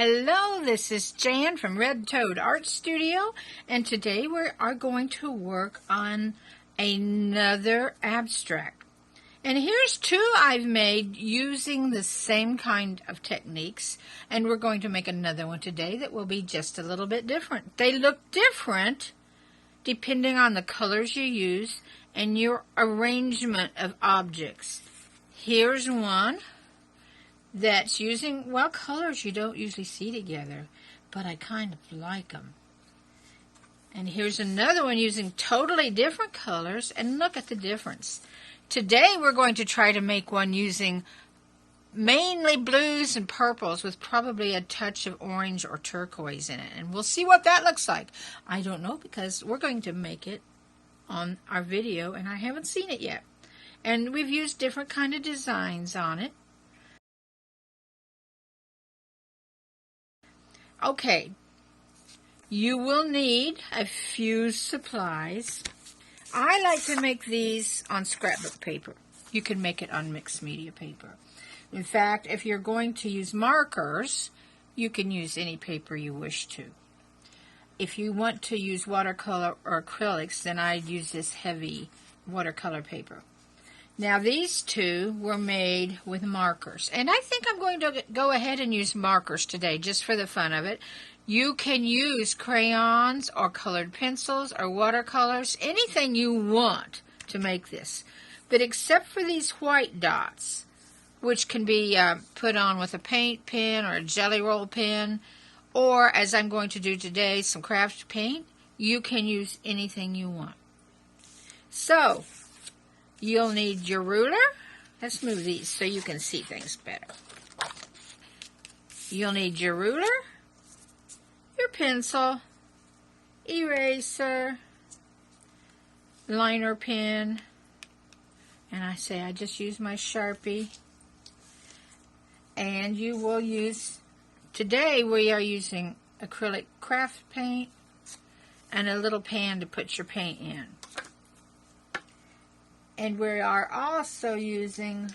Hello, this is Jan from Red Toad Art Studio, and today we are going to work on another abstract. And here's two I've made using the same kind of techniques, and we're going to make another one today that will be just a little bit different. They look different depending on the colors you use and your arrangement of objects. Here's one that's using, well, colors you don't usually see together, but I kind of like them. And here's another one using totally different colors, and look at the difference. Today we're going to try to make one using mainly blues and purples with probably a touch of orange or turquoise in it, and we'll see what that looks like. I don't know because we're going to make it on our video and I haven't seen it yet. And we've used different kind of designs on it. Okay, you will need a few supplies. I like to make these on scrapbook paper. You can make it on mixed media paper. In fact, if you're going to use markers, you can use any paper you wish to. If you want to use watercolor or acrylics, then I'd use this heavy watercolor paper. Now these two were made with markers, and I think I'm going to go ahead and use markers today just for the fun of it. You can use crayons or colored pencils or watercolors, anything you want to make this. But except for these white dots, which can be put on with a paint pen or a jelly roll pen, or as I'm going to do today, some craft paint, you can use anything you want. So you'll need your ruler. Let's move these so you can see things better. You'll need your ruler, your pencil, eraser, liner pen, and I just use my Sharpie. And you will use, today we are using acrylic craft paint and a little pan to put your paint in. And we are also using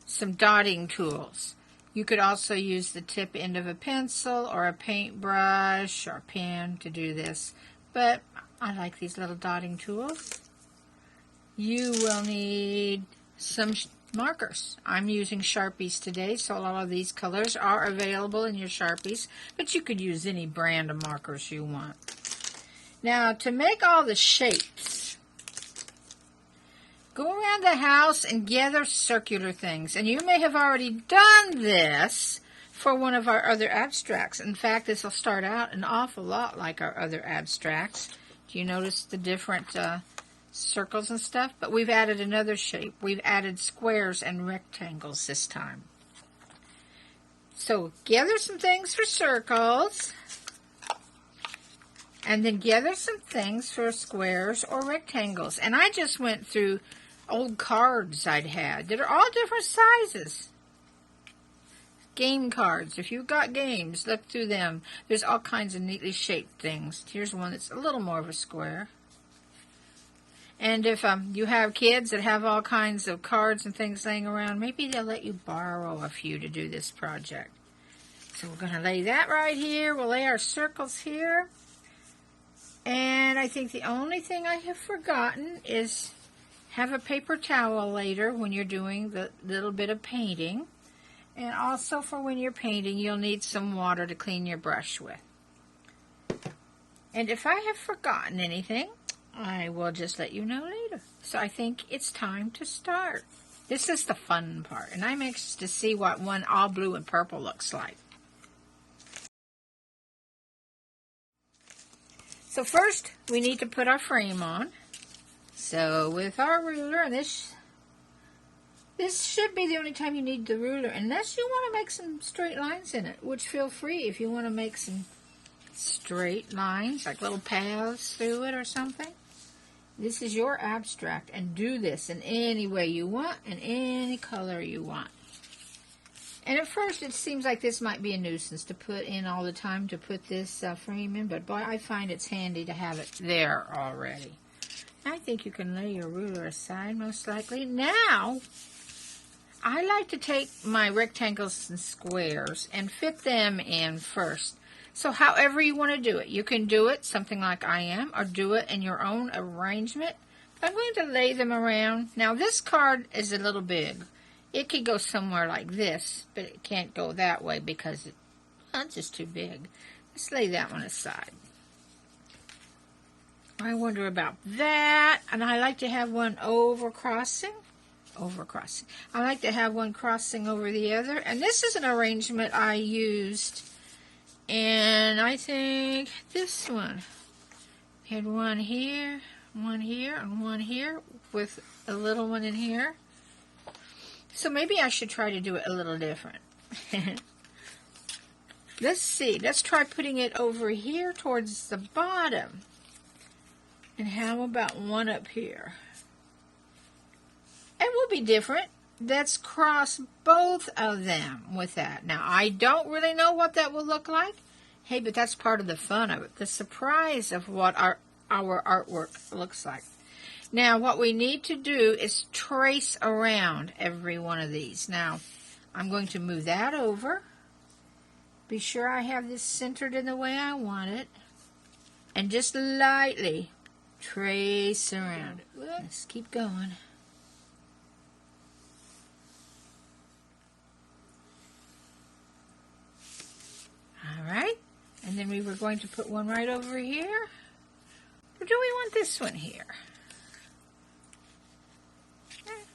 some dotting tools. You could also use the tip end of a pencil or a paintbrush or pen to do this, but I like these little dotting tools. You will need some markers. I'm using Sharpies today, so all of these colors are available in your Sharpies, but you could use any brand of markers you want. Now, to make all the shapes, go around the house and gather circular things. And you may have already done this for one of our other abstracts. In fact, this will start out an awful lot like our other abstracts. Do you notice the different circles and stuff? But we've added another shape. We've added squares and rectangles this time. So gather some things for circles, and then gather some things for squares or rectangles. And I just went through old cards I'd had that are all different sizes. Game cards. If you've got games, look through them. There's all kinds of neatly shaped things. Here's one that's a little more of a square. And if you have kids that have all kinds of cards and things laying around, maybe they'll let you borrow a few to do this project. So we're going to lay that right here. We'll lay our circles here. And I think the only thing I have forgotten is have a paper towel later when you're doing the little bit of painting. And also for when you're painting, you'll need some water to clean your brush with. And if I have forgotten anything, I will just let you know later. So I think it's time to start. This is the fun part, and I'm anxious to see what one all blue and purple looks like. So first, we need to put our frame on. So with our ruler, and this should be the only time you need the ruler, unless you want to make some straight lines in it, which feel free if you want to make some straight lines, like little paths through it or something. This is your abstract, and do this in any way you want and any color you want. And at first it seems like this might be a nuisance to put in all the time to put this frame in, but boy, I find it's handy to have it there already. I think you can lay your ruler aside most likely. Now, I like to take my rectangles and squares and fit them in first. So however you want to do it. You can do it something like I am, or do it in your own arrangement. I'm going to lay them around. Now this card is a little big. It could go somewhere like this, but it can't go that way because it's just too big. Let's lay that one aside. I wonder about that. And I like to have one overcrossing. I like to have one crossing over the other. And this is an arrangement I used. And I think this one had one here, and one here, with a little one in here. So maybe I should try to do it a little different. Let's see. Let's try putting it over here towards the bottom. And how about one up here? It will be different. Let's cross both of them with that. Now, I don't really know what that will look like. Hey, but that's part of the fun of it. The surprise of what our artwork looks like. Now, what we need to do is trace around every one of these. Now, I'm going to move that over. Be sure I have this centered in the way I want it. And just lightly trace around. Let's keep going. All right. And then we were going to put one right over here. Or do we want this one here?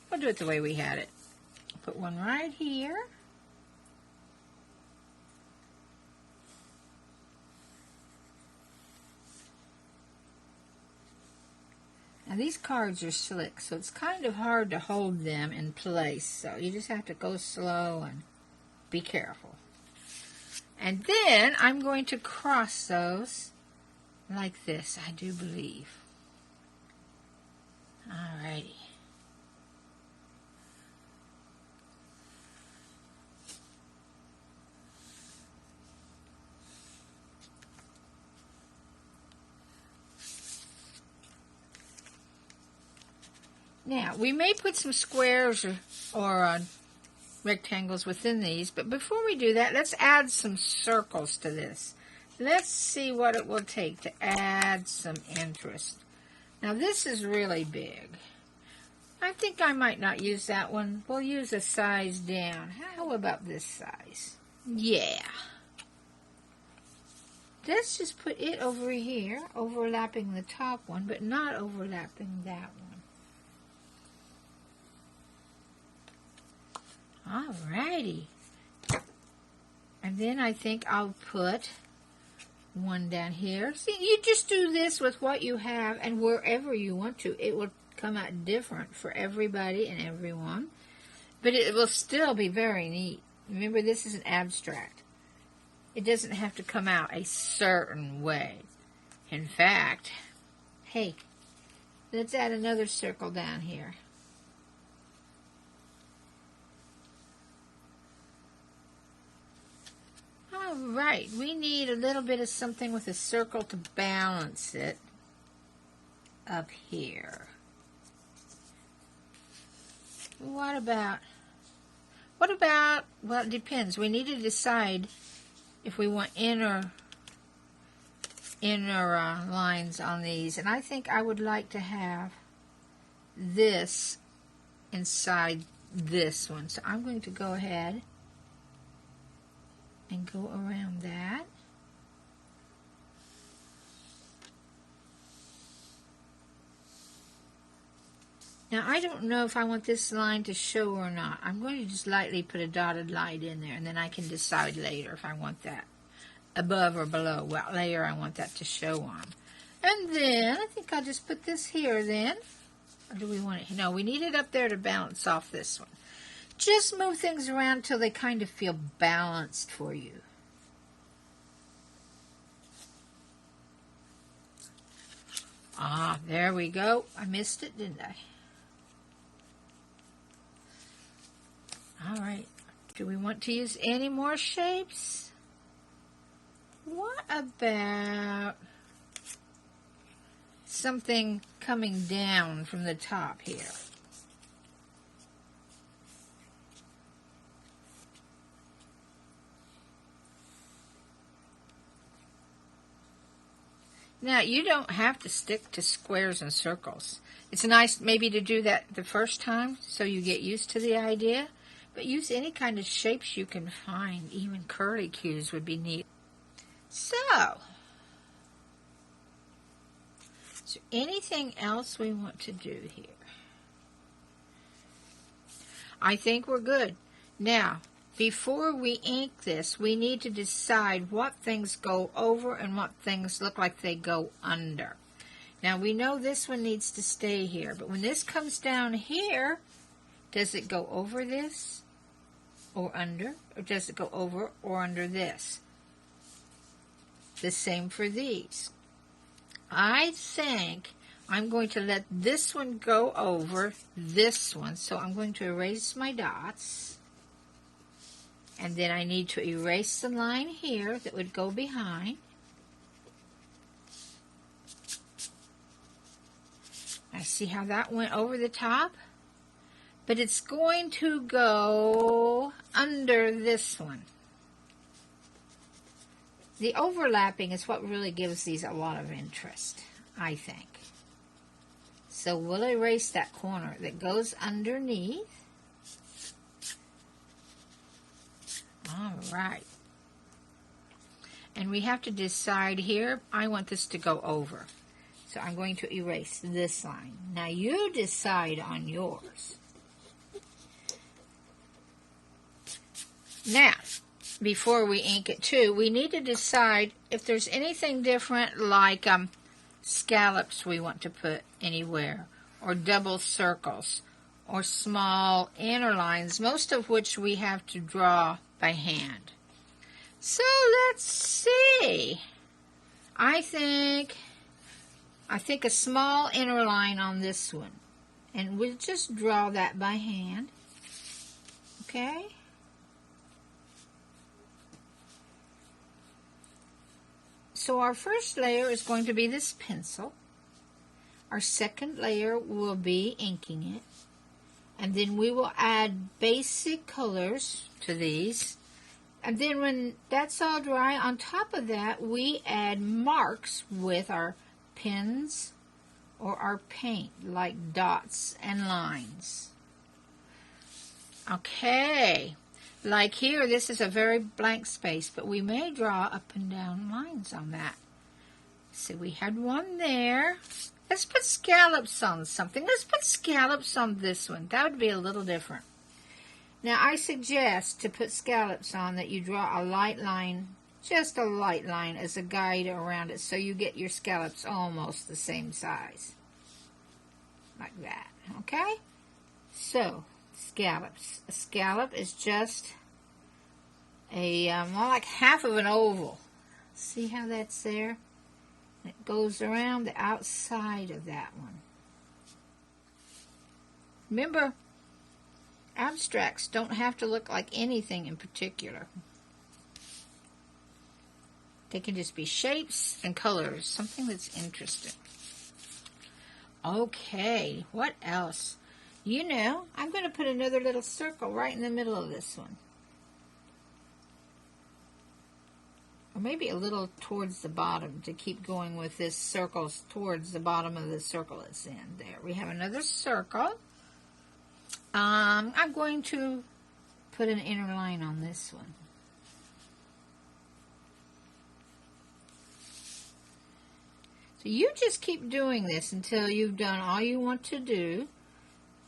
We'll do it the way we had it. Put one right here. Now these cards are slick, so it's kind of hard to hold them in place. So you just have to go slow and be careful. And then I'm going to cross those like this, I do believe. Alrighty. Now, we may put some squares or rectangles within these, but before we do that, let's add some circles to this. Let's see what it will take to add some interest. Now, this is really big. I think I might not use that one. We'll use a size down. How about this size? Yeah. Let's just put it over here, overlapping the top one, but not overlapping that one. Alrighty. And then I think I'll put one down here. See, you just do this with what you have and wherever you want to. It will come out different for everybody and everyone. But it will still be very neat. Remember, this is an abstract. It doesn't have to come out a certain way. In fact, hey, let's add another circle down here. Alright, we need a little bit of something with a circle to balance it up here. What about, well, it depends. We need to decide if we want inner lines on these. And I think I would like to have this inside this one. So I'm going to go ahead and go around that. Now, I don't know if I want this line to show or not. I'm going to just lightly put a dotted line in there, and then I can decide later if I want that above or below what layer I want that to show on. And then, I think I'll just put this here then. Or do we want it? No, we need it up there to balance off this one. Just move things around until they kind of feel balanced for you. Ah, there we go. I missed it, didn't I? All right. Do we want to use any more shapes? What about something coming down from the top here? Now, you don't have to stick to squares and circles. It's nice maybe to do that the first time so you get used to the idea, but use any kind of shapes you can find. Even curlicues would be neat. So, is there anything else we want to do here? I think we're good. Now, before we ink this, we need to decide what things go over and what things look like they go under. Now, we know this one needs to stay here, but when this comes down here, does it go over this or under, or does it go over or under this? The same for these. I think I'm going to let this one go over this one, so I'm going to erase my dots. And then I need to erase the line here that would go behind. I see how that went over the top, but it's going to go under this one. The overlapping is what really gives these a lot of interest, I think. So we'll erase that corner that goes underneath. All right. And we have to decide here, I want this to go over. So I'm going to erase this line. Now you decide on yours. Now, before we ink it too, we need to decide if there's anything different like scallops we want to put anywhere, or double circles, or small inner lines, most of which we have to draw by hand. So let's see. I think a small inner line on this one, and we'll just draw that by hand. Okay? So our first layer is going to be this pencil. Our second layer will be inking it. And then we will add basic colors to these. And then when that's all dry, on top of that, we add marks with our pens or our paint, like dots and lines. Okay. Like here, this is a very blank space, but we may draw up and down lines on that. So we had one there. Let's put scallops on something. Let's put scallops on this one. That would be a little different. Now, I suggest to put scallops on that you draw a light line, just a light line as a guide around it, so you get your scallops almost the same size. Like that, okay? So, scallops. A scallop is just a, more like half of an oval. See how that's there? It goes around the outside of that one. Remember, abstracts don't have to look like anything in particular. They can just be shapes and colors, something that's interesting. Okay, what else? You know, I'm going to put another little circle right in the middle of this one. Or maybe a little towards the bottom to keep going with this circles towards the bottom of the circle it's in. There, we have another circle. I'm going to put an inner line on this one. So you just keep doing this until you've done all you want to do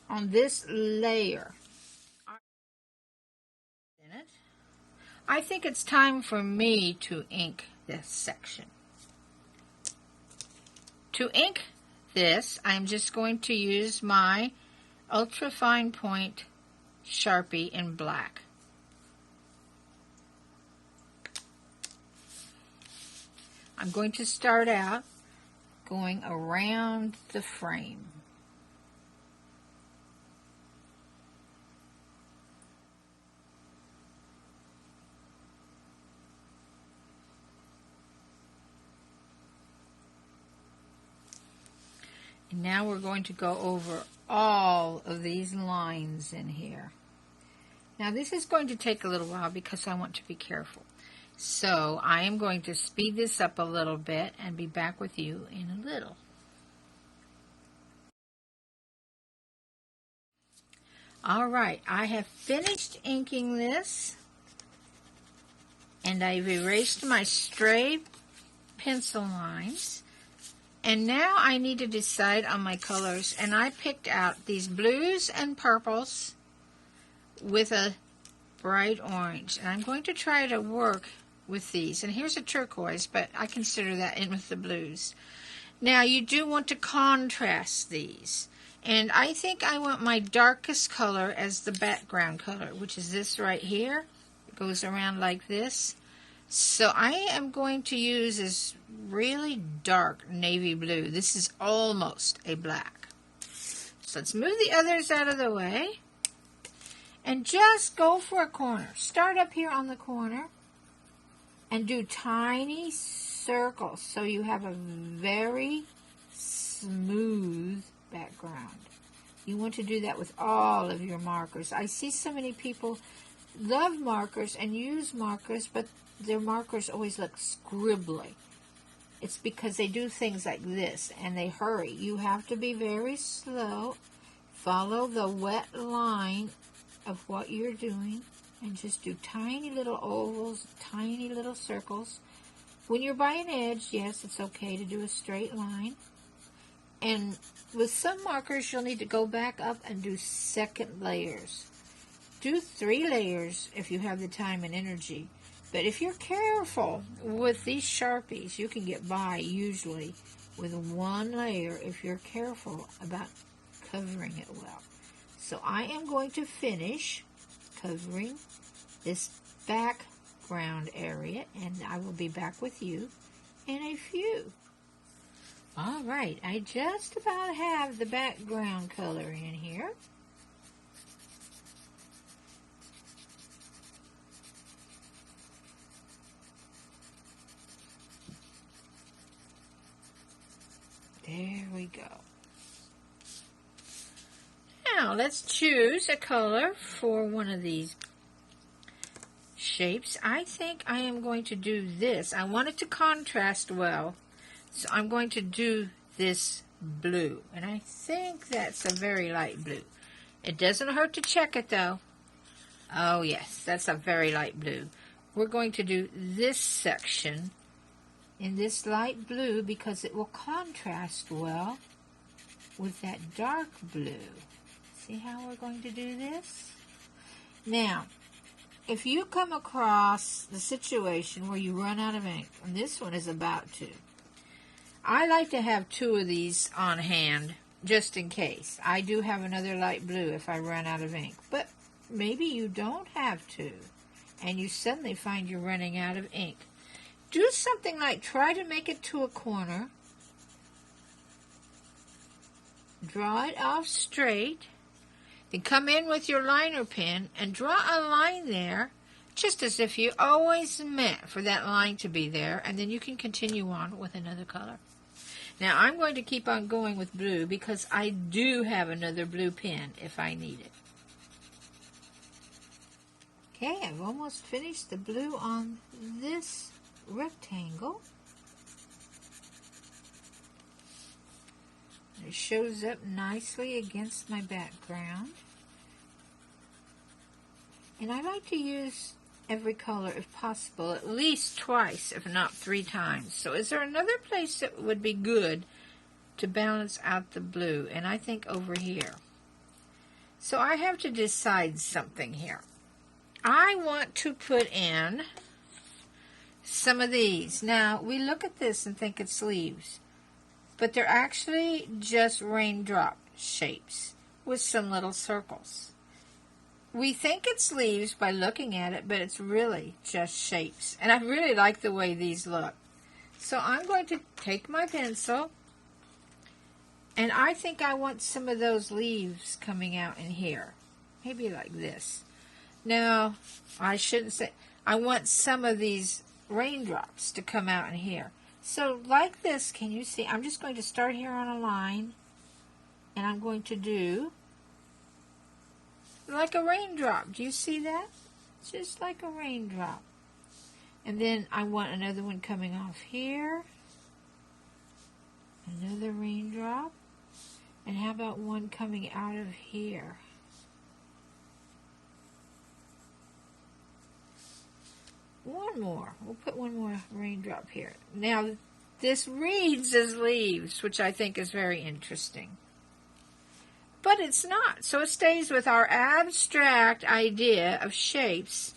on this layer. I think it's time for me to ink this section. To ink this, I'm just going to use my ultra fine point Sharpie in black. I'm going to start out going around the frame. And now we're going to go over all of these lines in here. Now this is going to take a little while because I want to be careful. So I am going to speed this up a little bit and be back with you in a little. All right, I have finished inking this, and I've erased my stray pencil lines. And now I need to decide on my colors, and I picked out these blues and purples with a bright orange. And I'm going to try to work with these. And here's a turquoise, but I consider that in with the blues. Now you do want to contrast these. And I think I want my darkest color as the background color, which is this right here. It goes around like this. So I am going to use this really dark navy blue. This is almost a black. So let's move the others out of the way. And just go for a corner. Start up here on the corner and do tiny circles so you have a very smooth background. You want to do that with all of your markers. I see so many people love markers and use markers, but their markers always look scribbly. It's because they do things like this and they hurry. You have to be very slow. Follow the wet line of what you're doing and just do tiny little ovals, tiny little circles. When you're by an edge, yes, it's okay to do a straight line. And with some markers, you'll need to go back up and do second layers. Do 3 layers if you have the time and energy. But if you're careful with these Sharpies, you can get by usually with 1 layer if you're careful about covering it well. So I am going to finish covering this background area, and I will be back with you in a few. All right, I just about have the background color in here. There we go. Now let's choose a color for one of these shapes. I think I am going to do this. I want it to contrast well, so I'm going to do this blue. And I think that's a very light blue. It doesn't hurt to check it though. Oh yes, that's a very light blue. We're going to do this section in this light blue because it will contrast well with that dark blue. See how we're going to do this? Now, if you come across the situation where you run out of ink, and this one is about to, I like to have 2 of these on hand just in case. I do have another light blue if I run out of ink, but maybe you don't have to, and you suddenly find you're running out of ink. Do something like try to make it to a corner, draw it off straight, then come in with your liner pen and draw a line there, just as if you always meant for that line to be there, and then you can continue on with another color. Now I'm going to keep on going with blue because I do have another blue pen if I need it. Okay, I've almost finished the blue on this rectangle. It shows up nicely against my background. And I like to use every color if possible, at least twice, if not 3 times. So is there another place that would be good to balance out the blue? And I think over here. So I have to decide something here. I want to put in some of these. Now, we look at this and think it's leaves, but they're actually just raindrop shapes with some little circles. We think it's leaves by looking at it, but it's really just shapes. And I really like the way these look. So I'm going to take my pencil, and I think I want some of those leaves coming out in here. Maybe like this. No, I shouldn't say. I want some of these raindrops to come out in here. So like this, can you see? I'm just going to start here on a line, and I'm going to do like a raindrop. Do you see that? Just like a raindrop. And then I want another one coming off here. Another raindrop. And how about one coming out of here? One more. We'll put one more raindrop here. Now, this reads as leaves, which I think is very interesting. But it's not. So it stays with our abstract idea of shapes.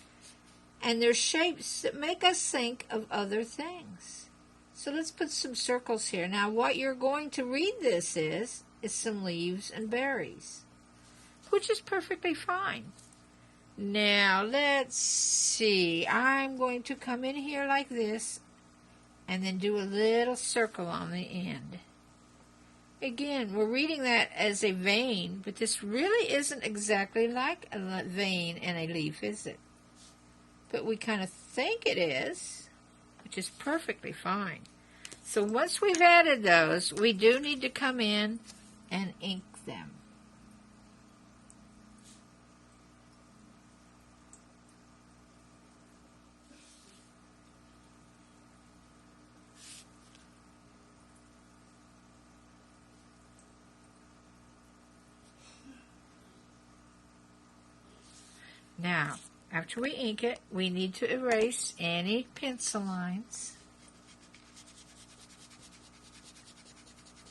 And they're shapes that make us think of other things. So let's put some circles here. Now, what you're going to read this is some leaves and berries, which is perfectly fine. Now, let's see. I'm going to come in here like this and then do a little circle on the end. Again, we're reading that as a vein, but this really isn't exactly like a vein and a leaf, is it? But we kind of think it is, which is perfectly fine. So once we've added those, we do need to come in and ink them. Now, after we ink it, we need to erase any pencil lines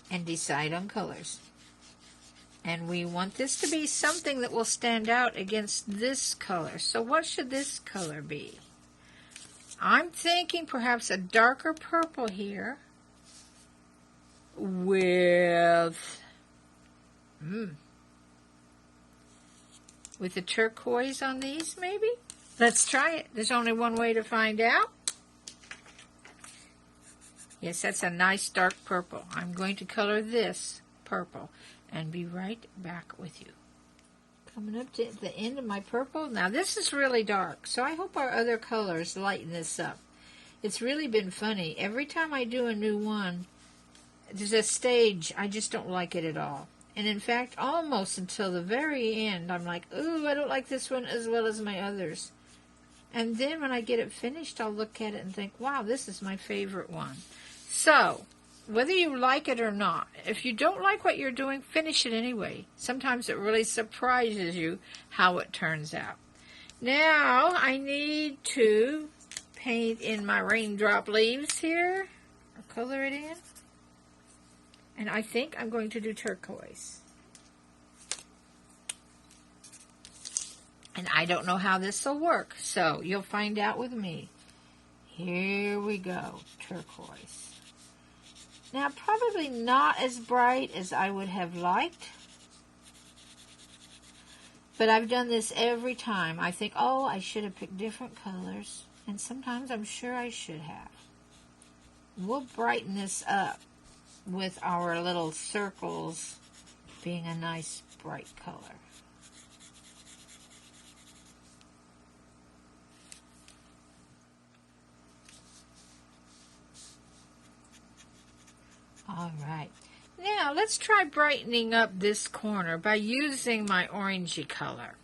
and decide on colors. And we want this to be something that will stand out against this color. So what should this color be? I'm thinking perhaps a darker purple here with the turquoise on these, maybe? Let's try it. There's only one way to find out. Yes, that's a nice dark purple. I'm going to color this purple and be right back with you. Coming up to the end of my purple. Now this is really dark, so I hope our other colors lighten this up. It's really been funny. Every time I do a new one, there's a stage, I just don't like it at all. And in fact, almost until the very end, I'm like, ooh, I don't like this one as well as my others. And then when I get it finished, I'll look at it and think, wow, this is my favorite one. So, whether you like it or not, if you don't like what you're doing, finish it anyway. Sometimes it really surprises you how it turns out. Now, I need to paint in my raindrop leaves here, or color it in. And I think I'm going to do turquoise. And I don't know how this will work, so you'll find out with me. Here we go, turquoise. Now, probably not as bright as I would have liked, but I've done this every time. I think, oh, I should have picked different colors, and sometimes I'm sure I should have. We'll brighten this up with our little circles being a nice bright color. All right. Now let's try brightening up this corner by using my orangey color,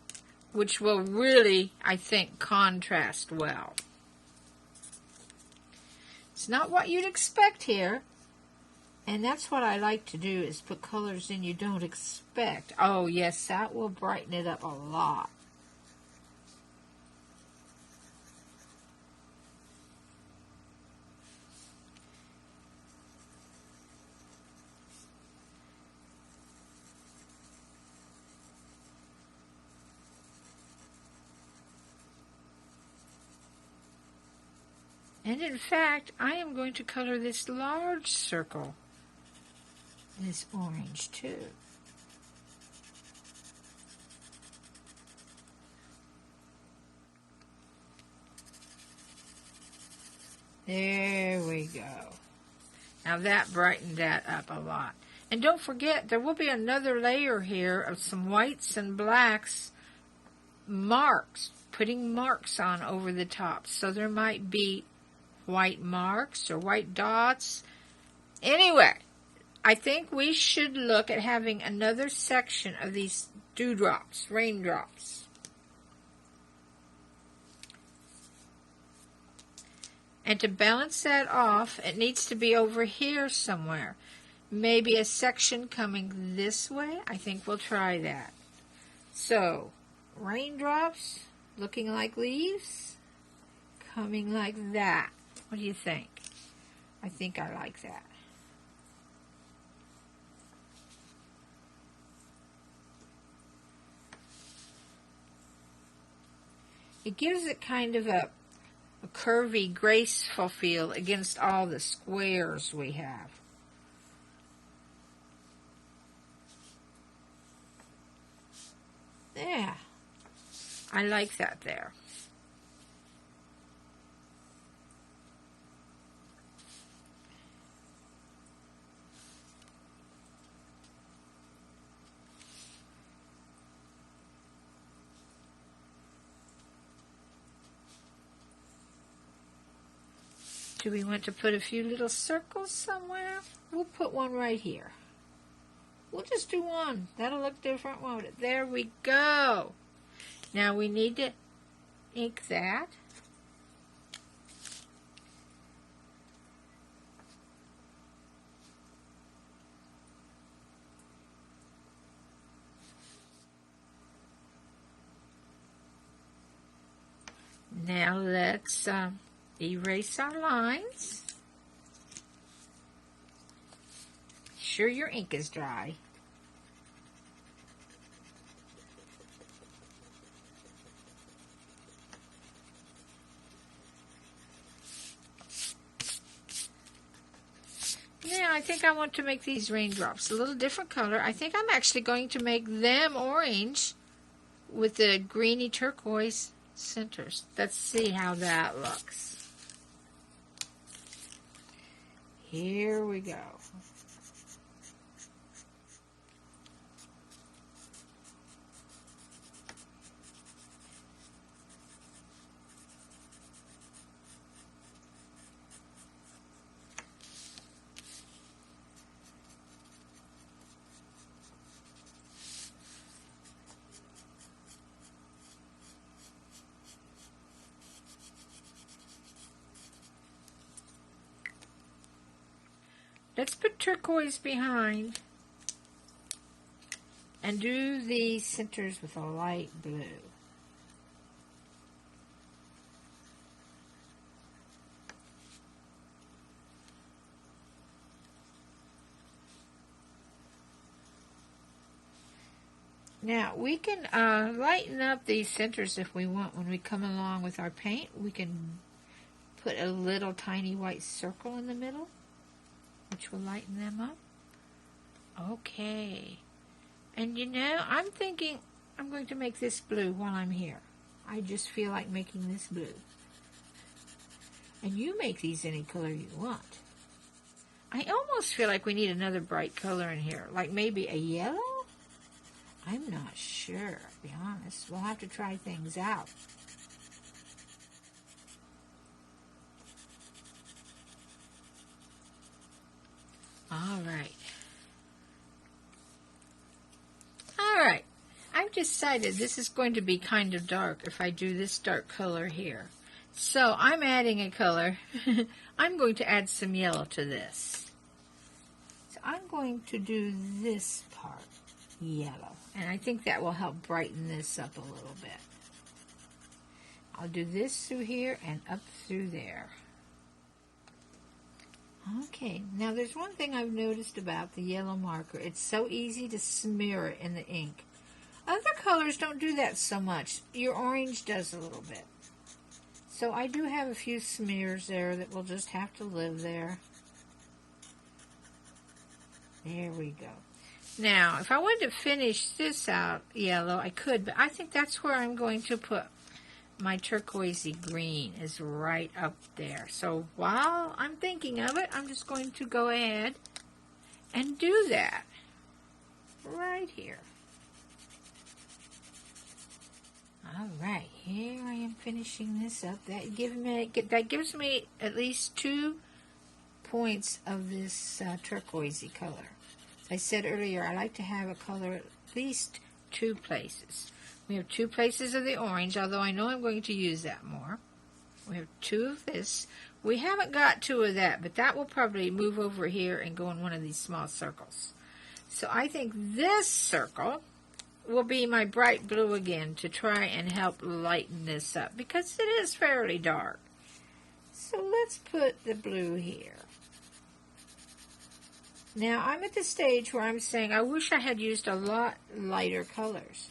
which will really, I think, contrast well. It's not what you'd expect here. And that's what I like to do, is put colors in you don't expect. Oh, yes, that will brighten it up a lot. And in fact, I am going to color this large circle this orange too. There we go. Now that brightened that up a lot. And don't forget, there will be another layer here of some whites and blacks marks, putting marks on over the top. So there might be white marks or white dots. Anyway, I think we should look at having another section of these dewdrops, raindrops. And to balance that off, it needs to be over here somewhere. Maybe a section coming this way. I think we'll try that. So, raindrops looking like leaves, coming like that. What do you think? I think I like that. It gives it kind of a curvy, graceful feel against all the squares we have. Yeah, I like that there. Do we want to put a few little circles somewhere? We'll put one right here. We'll just do one. That'll look different, won't it? There we go. Now we need to ink that. Now let's erase our lines. Sure your ink is dry. Now I think I want to make these raindrops a little different color. I think I'm actually going to make them orange with the greeny turquoise centers. Let's see how that looks. Here we go. Let's put turquoise behind and do the centers with a light blue. Now we can lighten up these centers if we want. When we come along with our paint, we can put a little tiny white circle in the middle, which will lighten them up. Okay. And you know, I'm thinking I'm going to make this blue while I'm here. I just feel like making this blue. And you make these any color you want. I almost feel like we need another bright color in here, like maybe a yellow? I'm not sure, to be honest. We'll have to try things out. All right. I've decided this is going to be kind of dark if I do this dark color here. So I'm adding a color. I'm going to add some yellow to this. So I'm going to do this part yellow. And I think that will help brighten this up a little bit. I'll do this through here and up through there. Okay, now there's one thing I've noticed about the yellow marker. It's so easy to smear it in the ink. Other colors don't do that so much. Your orange does a little bit. So I do have a few smears there that will just have to live there. There we go. Now, if I wanted to finish this out yellow, I could, but I think that's where I'm going to put my turquoisey green, is right up there. So while I'm thinking of it, I'm just going to go ahead and do that right here. All right, here I am finishing this up. That gives me at least 2 points of this turquoisey color. As I said earlier, I like to have a color at least 2 places. We have 2 places of the orange, although I know I'm going to use that more. We have 2 of this. We haven't got 2 of that, but that will probably move over here and go in one of these small circles. So I think this circle will be my bright blue again to try and help lighten this up because it is fairly dark. So let's put the blue here. Now I'm at the stage where I'm saying I wish I had used a lot lighter colors,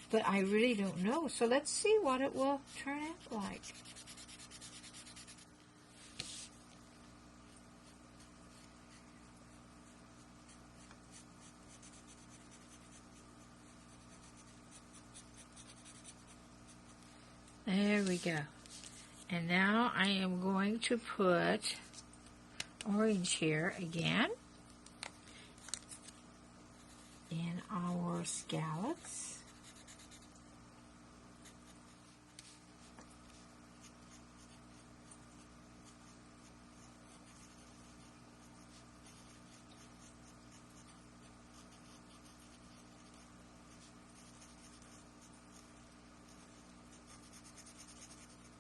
but I really don't know. So let's see what it will turn out like. There we go. And now I am going to put orange here again in our scallops.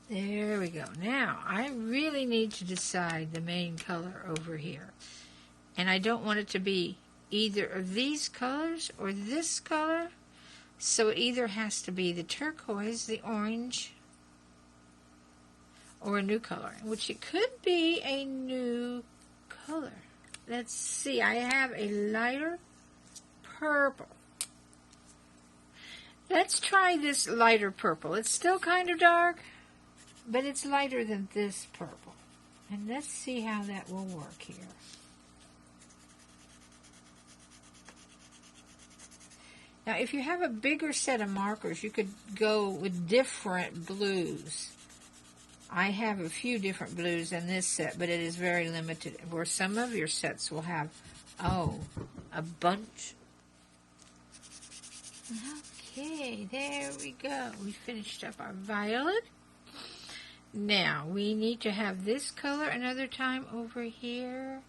There we go. Now, I really need to decide the main color over here. And I don't want it to be either of these colors or this color. So it either has to be the turquoise, the orange, or a new color, which it could be a new color. Let's see. I have a lighter purple. Let's try this lighter purple. It's still kind of dark, but it's lighter than this purple. And let's see how that will work here. Now, if you have a bigger set of markers, you could go with different blues. I have a few different blues in this set, but it is very limited, where some of your sets will have, oh, a bunch. Okay, there we go. We finished up our violet. Now, we need to have this color another time over here.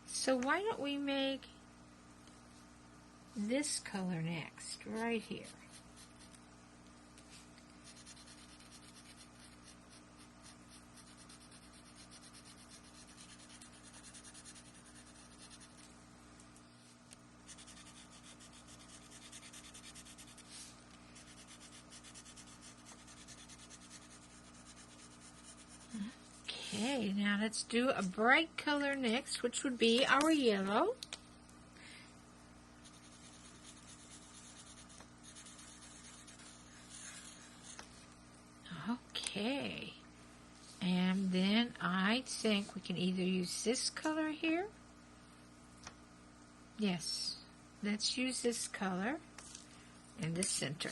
So why don't we make this color next, right here. Okay, now let's do a bright color next, which would be our yellow. Okay, and then I think we can either use this color here. Yes, let's use this color in the center.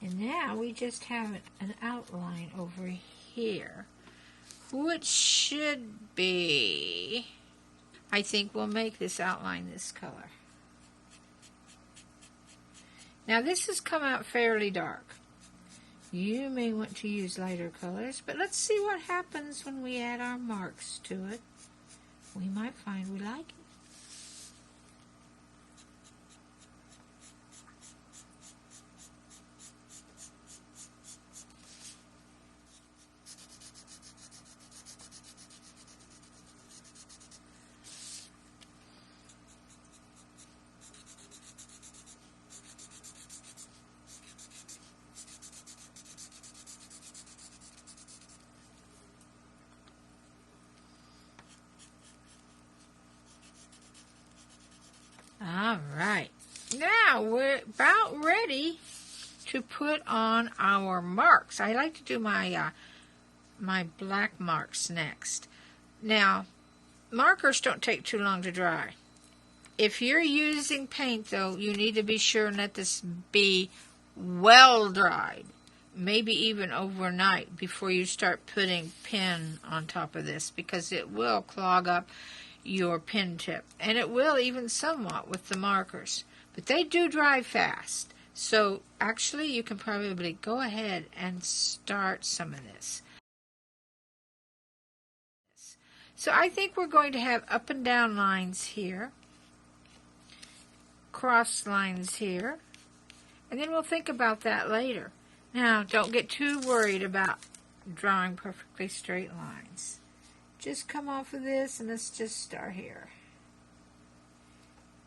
And now we just have an outline over here, which should be, I think we'll make this outline this color. Now this has come out fairly dark. You may want to use lighter colors, but let's see what happens when we add our marks to it. We might find we like it. All right, now we're about ready to put on our marks. I like to do my my black marks next. Now, markers don't take too long to dry. If you're using paint, though, you need to be sure and let this be well dried, maybe even overnight before you start putting pen on top of this, because it will clog up your pen tip, and it will even somewhat with the markers, but they do dry fast. So actually you can probably go ahead and start some of this. So I think we're going to have up and down lines here, cross lines here. And then we'll think about that later. Now, don't get too worried about drawing perfectly straight lines. Just come off of this and let's just start here.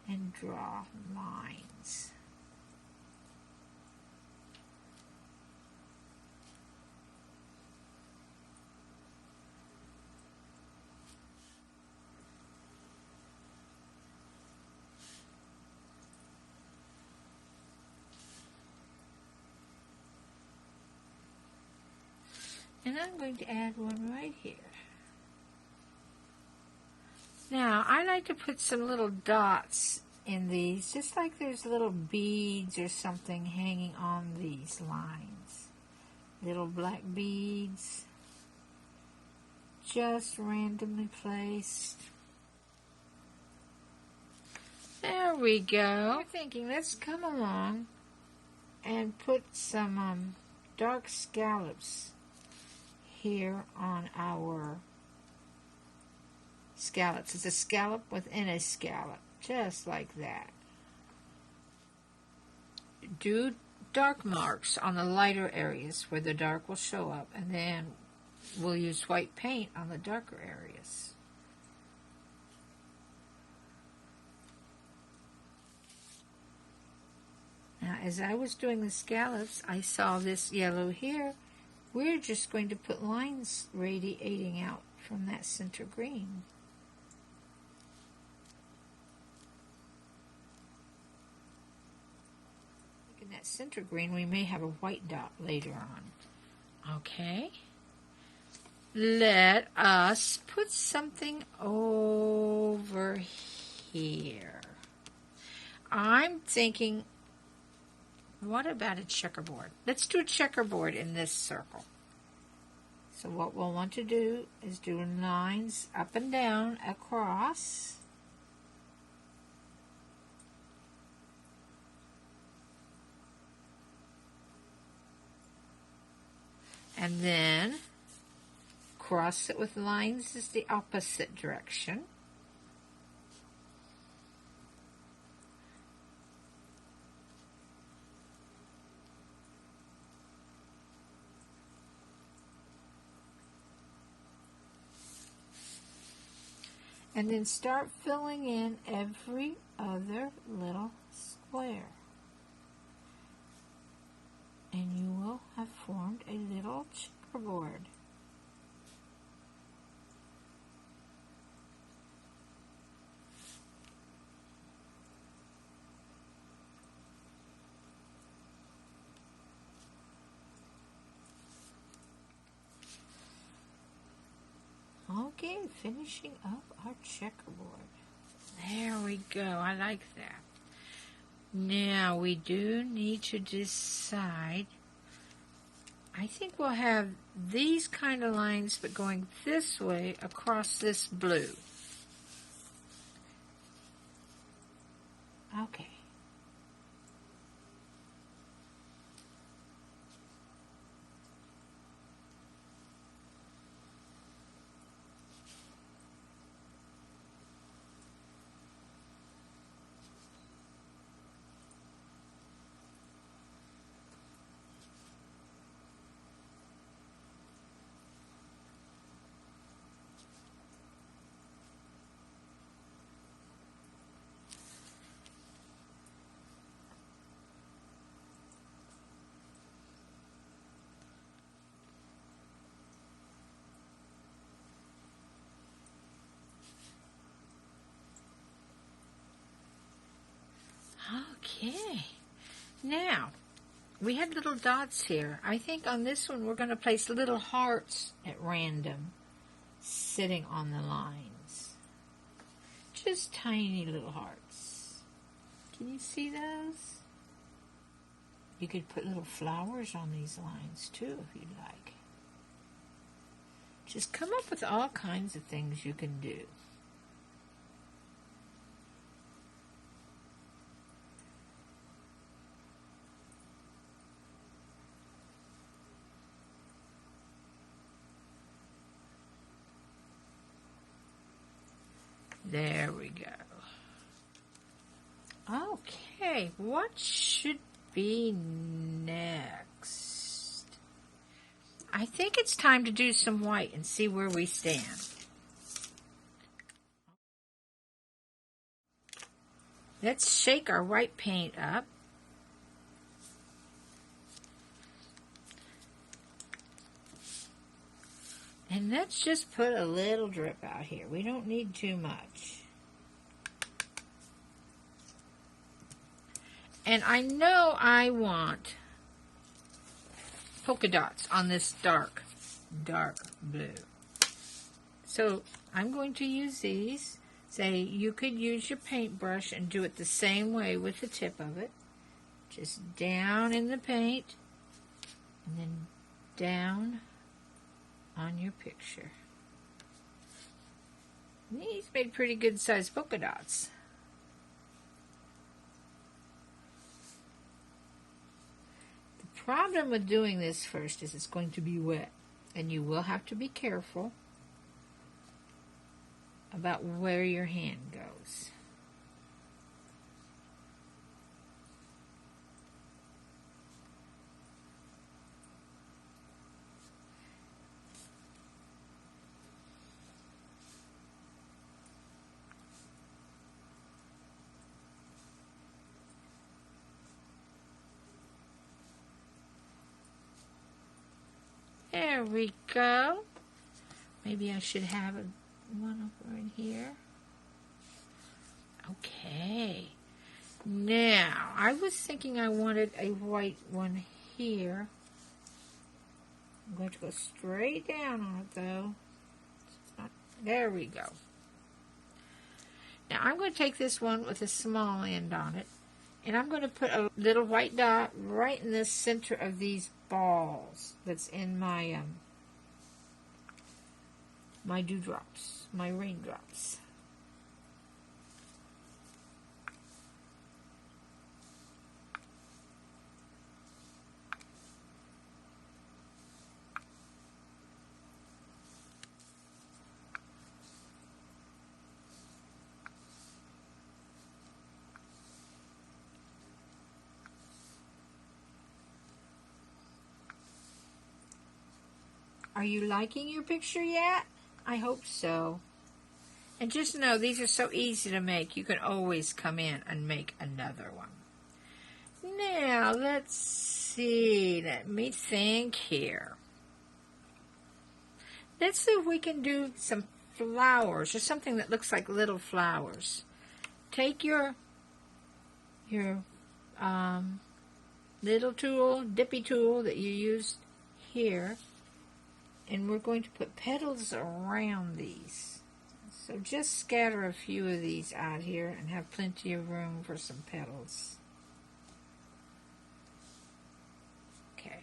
And draw lines. And I'm going to add one right here. Now, I like to put some little dots in these, just like there's little beads or something hanging on these lines. Little black beads, just randomly placed. There we go. You're thinking, let's come along and put some dark scallops here on our scallops. It's a scallop within a scallop, just like that. Do dark marks on the lighter areas where the dark will show up, and then we'll use white paint on the darker areas. Now, as I was doing the scallops, I saw this yellow here. We're just going to put lines radiating out from that center green. In that center green, we may have a white dot later on. Okay. Let us put something over here. I'm thinking, what about a checkerboard? Let's do a checkerboard in this circle. So what we'll want to do is do lines up and down across. And then cross it with lines is the opposite direction. And then start filling in every other little square. And you will have formed a little checkerboard. Okay, finishing up our checkerboard. There we go. I like that. Now, we do need to decide. I think we'll have these kind of lines, but going this way across this blue. Okay. Okay, now we had little dots here. I think on this one we're going to place little hearts at random sitting on the lines. Just tiny little hearts. Can you see those? You could put little flowers on these lines too if you'd like. Just come up with all kinds of things you can do. There we go. Okay, what should be next? I think it's time to do some white and see where we stand. Let's shake our white paint up. And let's just put a little drip out here. We don't need too much. And I know I want polka dots on this dark blue. So I'm going to use these. Say you could use your paintbrush and do it the same way with the tip of it. Just down in the paint and then down on your picture. These made pretty good sized polka dots. The problem with doing this first is it's going to be wet, and you will have to be careful about where your hand goes. There we go. Maybe I should have one over in here. Okay. Now, I was thinking I wanted a white one here. I'm going to go straight down on it, though. There we go. Now, I'm going to take this one with a small end on it, and I'm going to put a little white dot right in the center of these balls that's in my my dewdrops, my raindrops. Are you liking your picture yet? I hope so. And just know these are so easy to make. You can always come in and make another one. Now, let's see. Let me think here. Let's see if we can do some flowers or something that looks like little flowers. Take your little tool, dippy tool that you used here, and we're going to put petals around these. So just scatter a few of these out here and have plenty of room for some petals. Okay.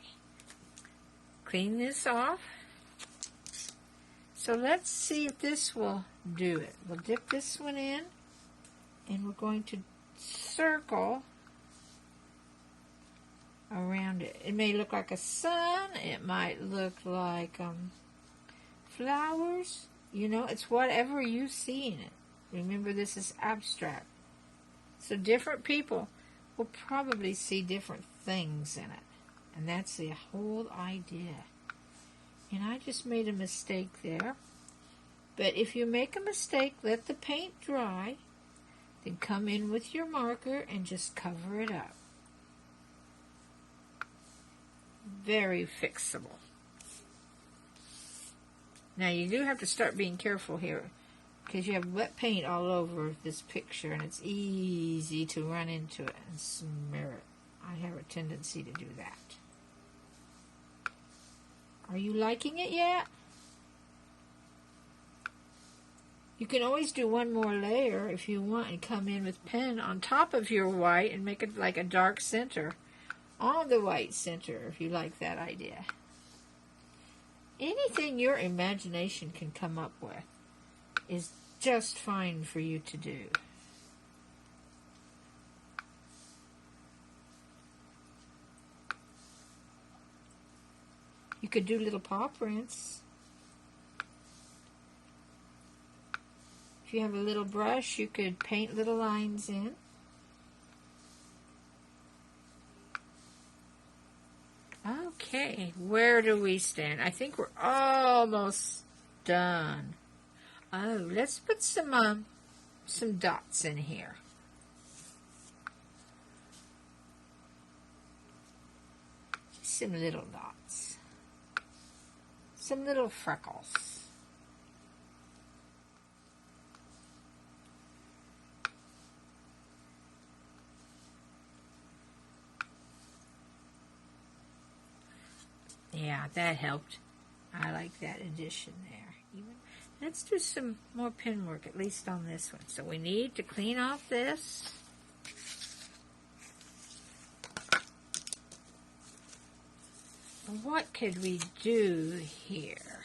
Clean this off. So let's see if this will do it. We'll dip this one in, and we're going to circle around it. It may look like a sun. It might look like flowers. You know, it's whatever you see in it. Remember, this is abstract. So different people will probably see different things in it. And that's the whole idea. And I just made a mistake there. But if you make a mistake, let the paint dry. Then come in with your marker and just cover it up. Very fixable. Now you do have to start being careful here because you have wet paint all over this picture and it's easy to run into it and smear it. I have a tendency to do that. Are you liking it yet? You can always do one more layer if you want and come in with pen on top of your white and make it like a dark center on the white center if you like that idea. Anything your imagination can come up with is just fine for you to do. You could do little paw prints. If you have a little brush, you could paint little lines in. Okay, where do we stand? I think we're almost done. Oh, let's put some dots in here. Some little dots. Some little freckles. Yeah, that helped. I like that addition there. Let's do some more pen work, at least on this one. So we need to clean off this. What could we do here?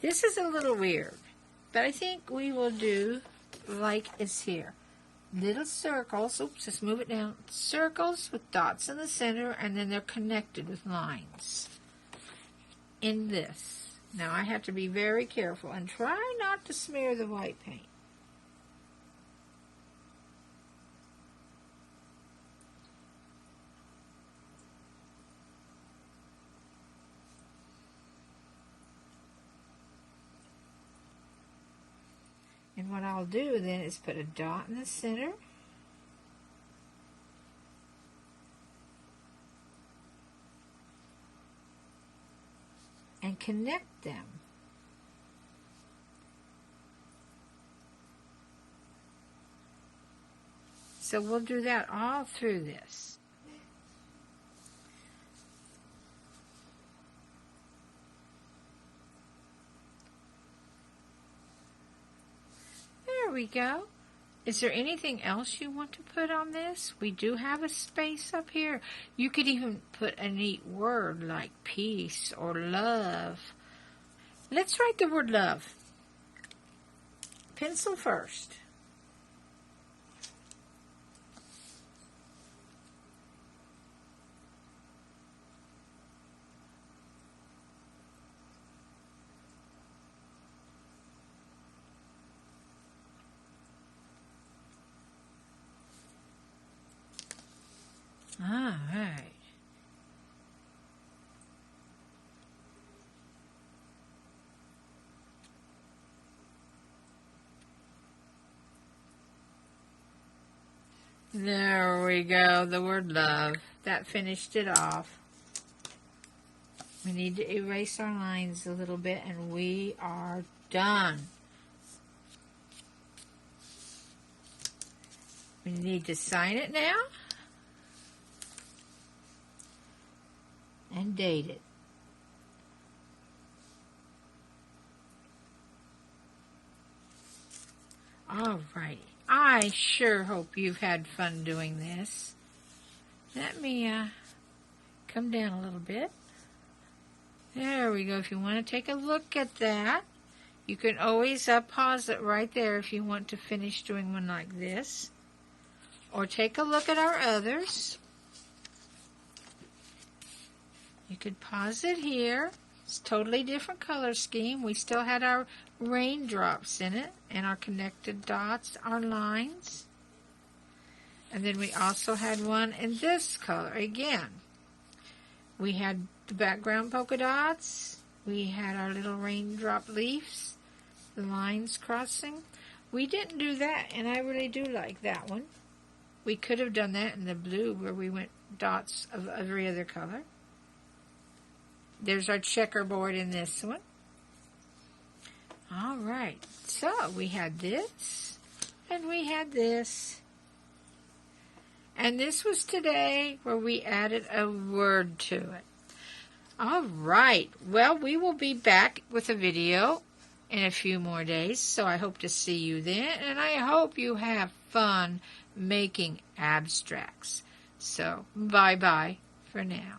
This is a little weird, but I think we will do like it's here. Little circles, oops, let's move it down. Circles with dots in the center, and then they're connected with lines in this. Now I have to be very careful and try not to smear the white paint. And what I'll do then is put a dot in the center. And connect them. So we'll do that all through this. There we go. Is there anything else you want to put on this? We do have a space up here. You could even put a neat word like peace or love. Let's write the word love. Pencil first. All right. There we go, the word love. That finished it off. We need to erase our lines a little bit, and we are done. We need to sign it now. And date it. All righty. I sure hope you've had fun doing this. Let me come down a little bit. There we go. If you want to take a look at that, you can always pause it right there if you want to finish doing one like this. Or take a look at our others. You could pause it here. It's a totally different color scheme. We still had our raindrops in it and our connected dots, our lines. And then we also had one in this color again. We had the background polka dots. We had our little raindrop leaves, the lines crossing. We didn't do that, and I really do like that one. We could have done that in the blue where we went dots of every other color. There's our checkerboard in this one. All right, so we had this, and we had this. And this was today where we added a word to it. All right, well, we will be back with a video in a few more days, so I hope to see you then, and I hope you have fun making abstracts. So, bye-bye for now.